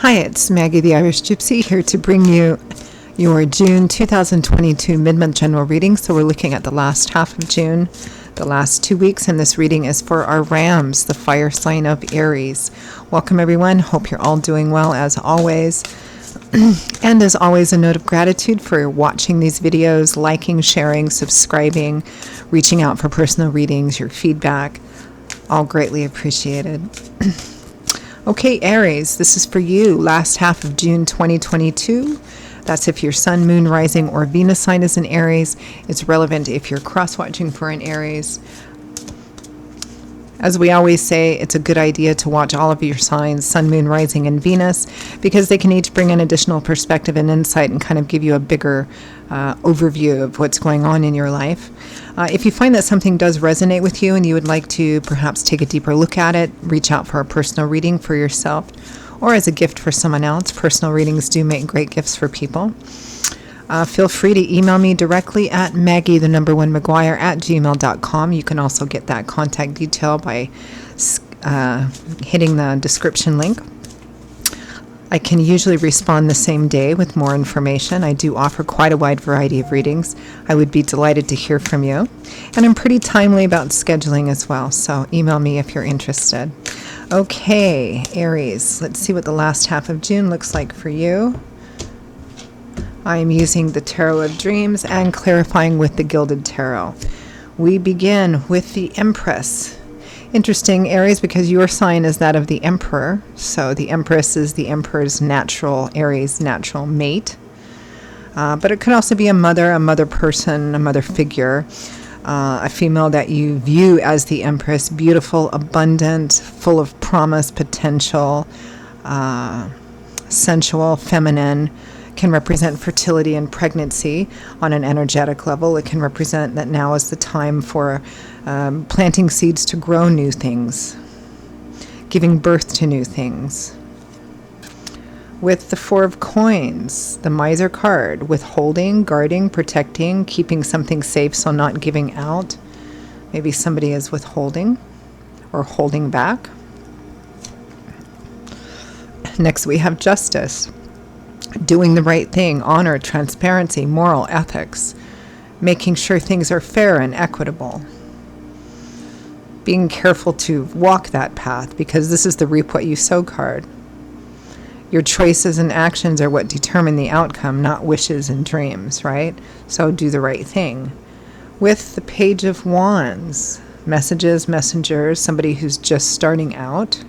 Hi, it's Maggie the Irish Gypsy here to bring you your June 2022 mid-month general reading. So we're looking at the last half of June, the last 2 weeks, and this reading is for our Rams, the fire sign of Aries. Welcome everyone. Hope you're all doing well as always. And as always, a note of gratitude for watching these videos, liking, sharing, subscribing, reaching out for personal readings, your feedback, all greatly appreciated. Okay, Aries, this is for you, last half of June 2022. That's if your sun, moon, rising, or Venus sign is in Aries. It's relevant if you're cross-watching for an Aries. As we always say, it's a good idea to watch all of your signs, sun, moon, rising, and Venus, because they can each bring an additional perspective and insight and kind of give you a bigger overview of what's going on in your life. If you find that something does resonate with you and you would like to perhaps take a deeper look at it, reach out for a personal reading for yourself or as a gift for someone else. Personal readings do make great gifts for people. Feel free to email me directly at maggie1mcguire@gmail.com. You can also get that contact detail by hitting the description link. I can usually respond the same day with more information. I do offer quite a wide variety of readings. I would be delighted to hear from you. And I'm pretty timely about scheduling as well, so email me if you're interested. Okay, Aries, let's see what the last half of June looks like for you. I'm using the Tarot of Dreams and clarifying with the Gilded Tarot. We begin with the Empress. Interesting, Aries, because your sign is that of the Emperor. So the Empress is the Emperor's natural, Aries' natural mate. But it could also be a mother person, a mother figure, a female that you view as the Empress, beautiful, abundant, full of promise, potential, sensual, feminine. Can represent fertility and pregnancy on an energetic level. It can represent that now is the time for planting seeds to grow new things, giving birth to new things. With the Four of Coins, the Miser card, withholding, guarding, protecting, keeping something safe, so not giving out. Maybe somebody is withholding or holding back. Next we have Justice. Doing the right thing, honor, transparency, moral ethics, making sure things are fair and equitable. Being careful to walk that path, because this is the reap what you sow card. Your choices and actions are what determine the outcome, not wishes and dreams, right? So do the right thing. With the Page of Wands, messages, messengers, somebody who's just starting out.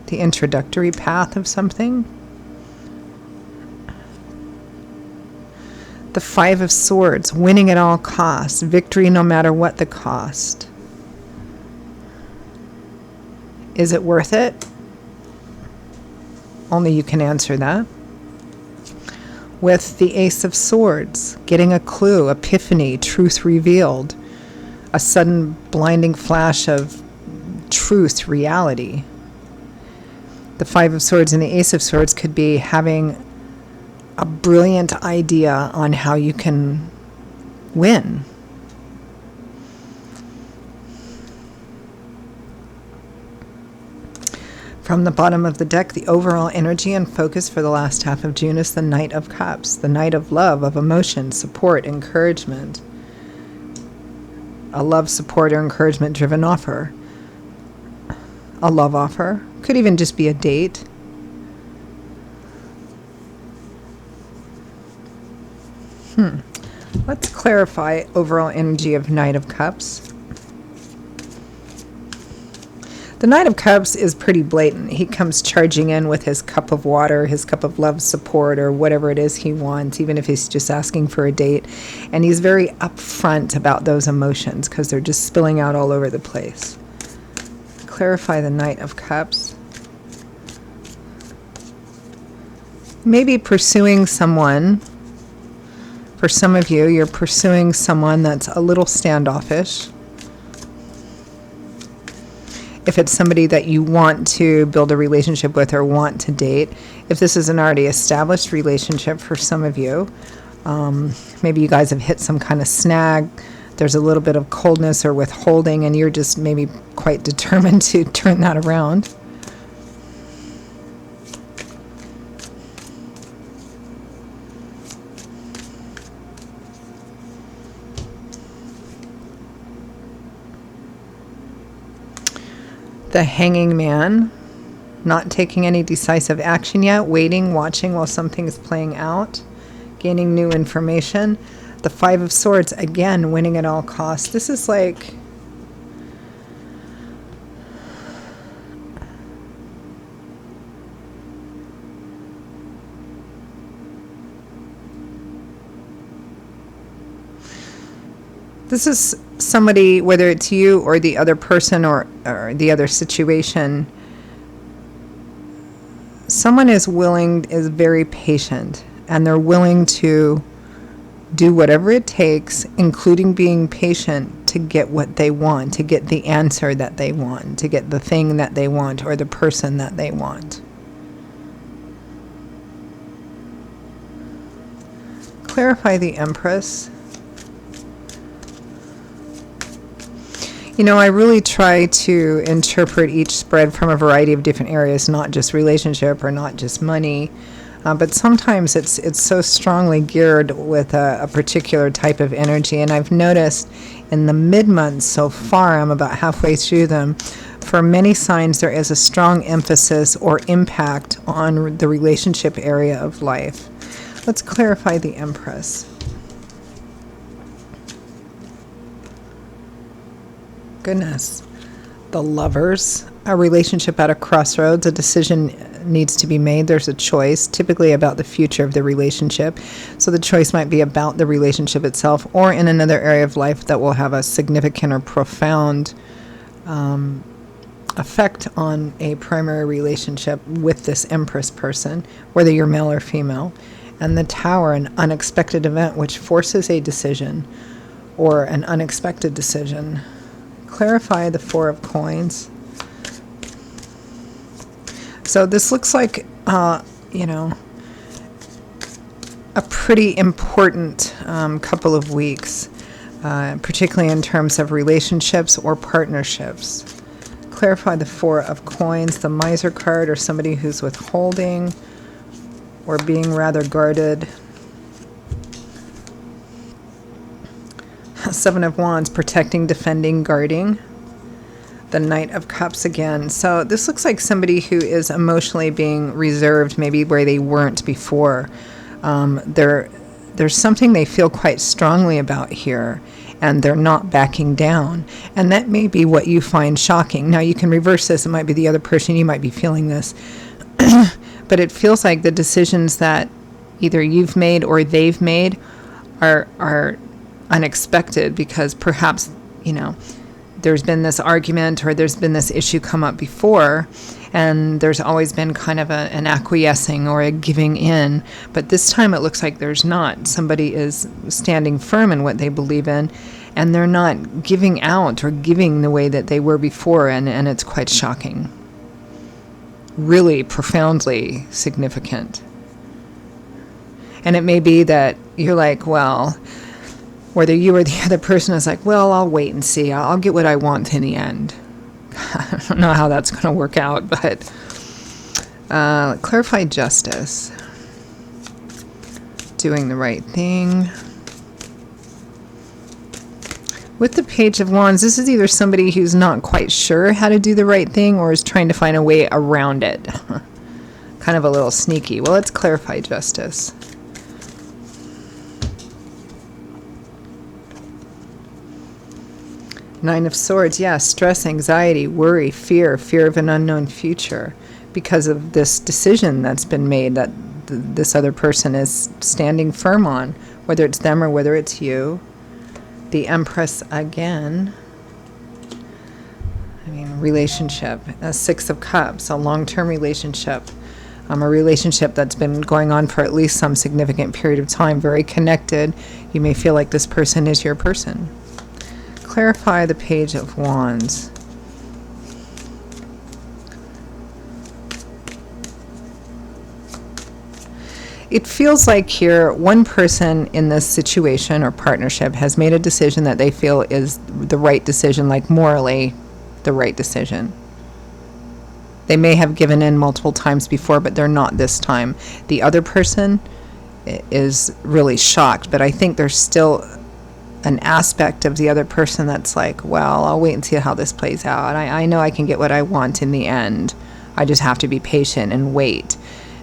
The introductory path of something. The Five of Swords, winning at all costs, victory no matter what the cost. Is it worth it? Only you can answer that. With the Ace of Swords, getting a clue, epiphany, truth revealed, a sudden blinding flash of truth, reality. The Five of Swords and the Ace of Swords could be having a brilliant idea on how you can win. From the bottom of the deck, the overall energy and focus for the last half of June is the Knight of Cups, the Knight of love, of emotion, support, encouragement. A love, support, or encouragement driven offer. A love offer. Could even just be a date. Let's clarify overall energy of Knight of Cups. The Knight of Cups is pretty blatant. He comes charging in with his cup of water, his cup of love, support, or whatever it is he wants, even if he's just asking for a date. And he's very upfront about those emotions because they're just spilling out all over the place. Clarify the Knight of Cups. Maybe pursuing someone. For some of you, you're pursuing someone that's a little standoffish. If it's somebody that you want to build a relationship with or want to date, if this is an already established relationship for some of you, maybe you guys have hit some kind of snag, there's a little bit of coldness or withholding, and you're just maybe quite determined to turn that around. The Hanging Man, not taking any decisive action yet, waiting, watching while something is playing out, gaining new information. The Five of Swords, again, winning at all costs. This is like... This is somebody, whether it's you or the other person or the other situation, someone is very patient, and they're willing to do whatever it takes, including being patient, to get what they want, to get the answer that they want, to get the thing that they want or the person that they want. Clarify the Empress. You know, I really try to interpret each spread from a variety of different areas, not just relationship or not just money, but sometimes it's so strongly geared with a particular type of energy. And I've noticed in the mid-months so far, I'm about halfway through them, for many signs there is a strong emphasis or impact on the relationship area of life. Let's clarify the Empress. Goodness. The Lovers, a relationship at a crossroads, a decision needs to be made. There's a choice, typically about the future of the relationship. So the choice might be about the relationship itself or in another area of life that will have a significant or profound effect on a primary relationship with this Empress person, whether you're male or female. And the Tower, an unexpected event which forces a decision or an unexpected decision. Clarify the Four of Coins. So this looks like, a pretty important couple of weeks, particularly in terms of relationships or partnerships. Clarify the Four of Coins, the Miser card, or somebody who's withholding or being rather guarded. Seven of Wands, protecting, defending, guarding. The Knight of Cups again. So this looks like somebody who is emotionally being reserved, maybe where they weren't before. There's something they feel quite strongly about here, and they're not backing down. And that may be what you find shocking. Now you can reverse this. It might be the other person. You might be feeling this. But it feels like the decisions that either you've made or they've made are unexpected, because perhaps, there's been this argument or there's been this issue come up before, and there's always been kind of an acquiescing or a giving in. But this time it looks like there's not. Somebody is standing firm in what they believe in, and they're not giving out or giving the way that they were before, and it's quite shocking. Really profoundly significant. And it may be that you're like, well, whether you or the other person is like, well, I'll wait and see. I'll get what I want in the end. I don't know how that's going to work out, but clarify justice. Doing the right thing. With the Page of Wands, this is either somebody who's not quite sure how to do the right thing or is trying to find a way around it. Kind of a little sneaky. Well, let's clarify justice. Nine of Swords, yeah, stress, anxiety, worry, fear of an unknown future because of this decision that's been made that this other person is standing firm on, whether it's them or whether it's you. The Empress again. Relationship. A Six of Cups, a long-term relationship. A relationship that's been going on for at least some significant period of time, very connected. You may feel like this person is your person. Clarify the Page of Wands. It feels like here one person in this situation or partnership has made a decision that they feel is the right decision, like morally the right decision. They may have given in multiple times before, but they're not this time. The other person is really shocked, but I think there's still an aspect of the other person that's like, well, I'll wait and see how this plays out. I know I can get what I want in the end. I just have to be patient and wait.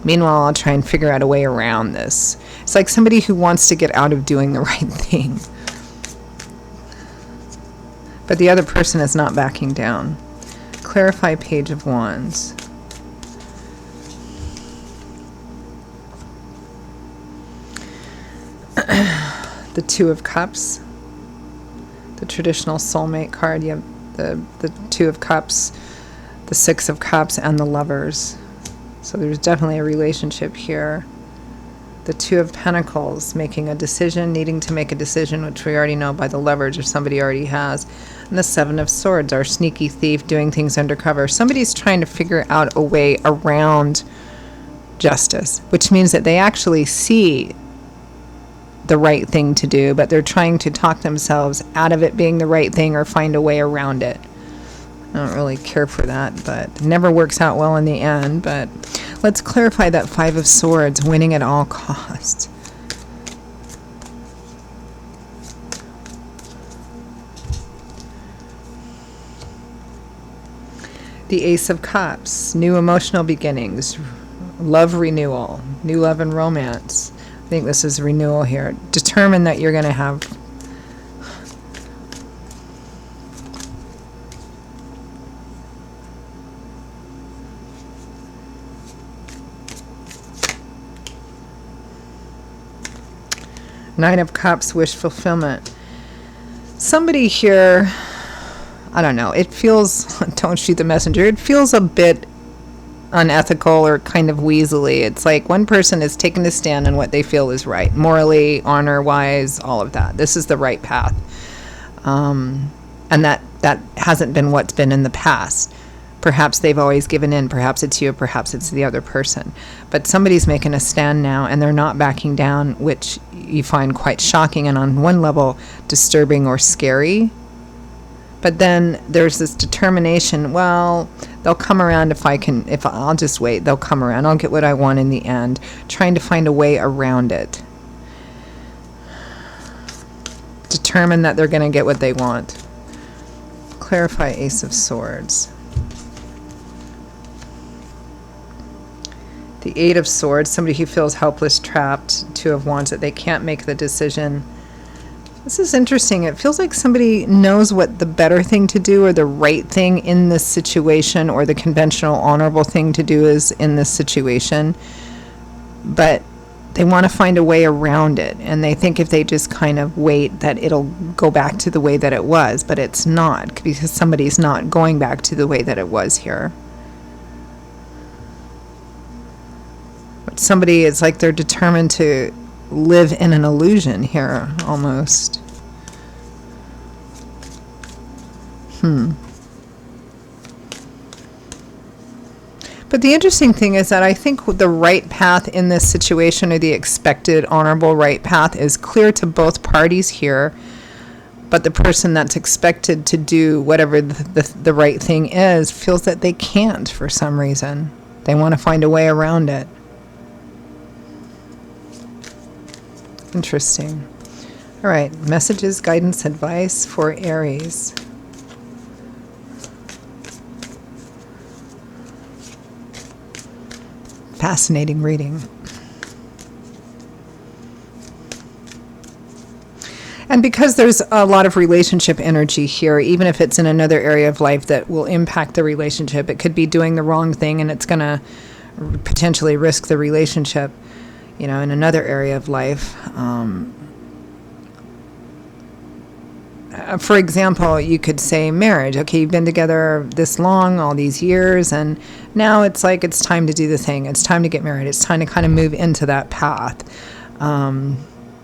Meanwhile, I'll try and figure out a way around this. It's like somebody who wants to get out of doing the right thing. But the other person is not backing down. Clarify Page of Wands. The Two of Cups. The traditional soulmate card. You have the Two of Cups, the Six of Cups, and the Lovers. So there's definitely a relationship here. The Two of Pentacles, making a decision, needing to make a decision, which we already know by the leverage or somebody already has. And the Seven of Swords, our sneaky thief doing things undercover. Somebody's trying to figure out a way around justice, which means that they actually see the right thing to do, but they're trying to talk themselves out of it being the right thing or find a way around it. I don't really care for that, but it never works out well in the end. But let's clarify that Five of Swords, winning at all costs. The Ace of Cups, new emotional beginnings, love renewal, new love and romance. I think this is renewal here. Determine that you're going to have Nine of Cups, wish fulfillment. Somebody here, I don't know, it feels, don't shoot the messenger, it feels a bit unethical or kind of weaselly. It's like one person is taking a stand on what they feel is right, morally, honor-wise, all of that. This is the right path. And that hasn't been what's been in the past. Perhaps they've always given in. Perhaps it's you, perhaps it's the other person. But somebody's making a stand now, and they're not backing down, which you find quite shocking and on one level disturbing or scary. But then there's this determination, well, they'll come around if I'll just wait, they'll come around. I'll get what I want in the end. Trying to find a way around it. Determined that they're going to get what they want. Clarify Ace of Swords. The Eight of Swords, somebody who feels helpless, trapped. Two of Wands, that they can't make the decision. This is interesting. It feels like somebody knows what the better thing to do or the right thing in this situation or the conventional honorable thing to do is in this situation. But they want to find a way around it. And they think if they just kind of wait that it'll go back to the way that it was. But it's not, because somebody's not going back to the way that it was here. But somebody, it's like they're determined to live in an illusion here, almost. But the interesting thing is that I think the right path in this situation, or the expected honorable right path, is clear to both parties here. But the person that's expected to do whatever the right thing is feels that they can't for some reason. They want to find a way around it. Interesting. All right, messages, guidance, advice for Aries. Fascinating reading. And because there's a lot of relationship energy here, even if it's in another area of life that will impact the relationship, it could be doing the wrong thing and it's going to potentially risk the relationship. You know, in another area of life. For example, you could say marriage. Okay, you've been together this long, all these years, and now it's like it's time to do the thing. It's time to get married. It's time to kind of move into that path.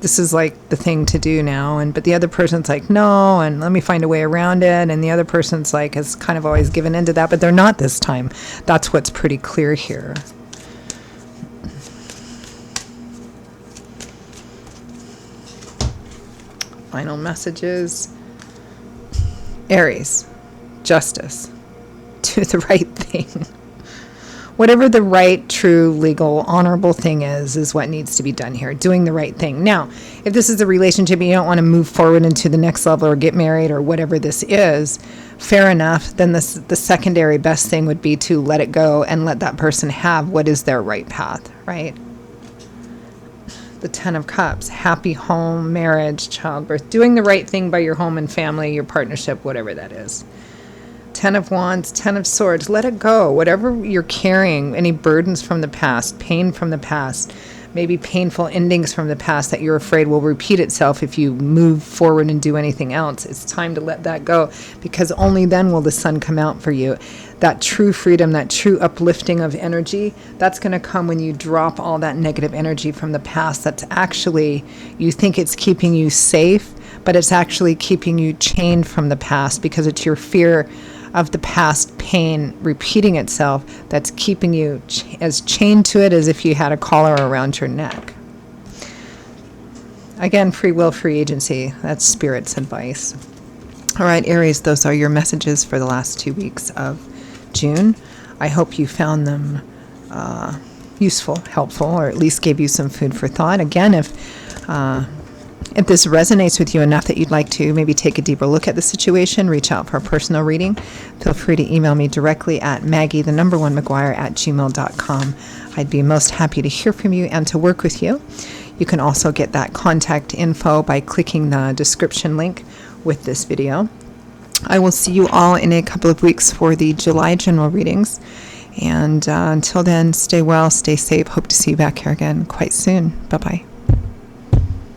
This is like the thing to do now, but the other person's like, no, and let me find a way around it. And the other person's like, has kind of always given into that, but they're not this time. That's what's pretty clear here. Final messages. Aries, justice. Do the right thing. whatever the right, true, legal, honorable thing is what needs to be done here. Doing the right thing. Now, if this is a relationship and you don't want to move forward into the next level or get married or whatever this is, fair enough. Then the secondary best thing would be to let it go and let that person have what is their right path, right? The 10 of Cups, happy home, marriage, childbirth, doing the right thing by your home and family, your partnership, whatever that is. 10 of Wands, 10 of Swords, let it go. Whatever you're carrying, any burdens from the past, pain from the past, maybe painful endings from the past that you're afraid will repeat itself if you move forward and do anything else. It's time to let that go, because only then will the sun come out for you. That true freedom, that true uplifting of energy, that's going to come when you drop all that negative energy from the past. That's actually, you think it's keeping you safe, but it's actually keeping you chained from the past, because it's your fear of the past pain repeating itself that's keeping you as chained to it as if you had a collar around your neck. Again, free will, free agency. That's Spirit's advice. All right, Aries, those are your messages for the last 2 weeks of June. I hope you found them useful, helpful, or at least gave you some food for thought. Again, if this resonates with you enough that you'd like to maybe take a deeper look at the situation, reach out for a personal reading, feel free to email me directly at maggie1mcguire@gmail.com. I'd be most happy to hear from you and to work with you. You can also get that contact info by clicking the description link with this video. I will see you all in a couple of weeks for the July general readings. And until then, stay well, stay safe. Hope to see you back here again quite soon. Bye-bye.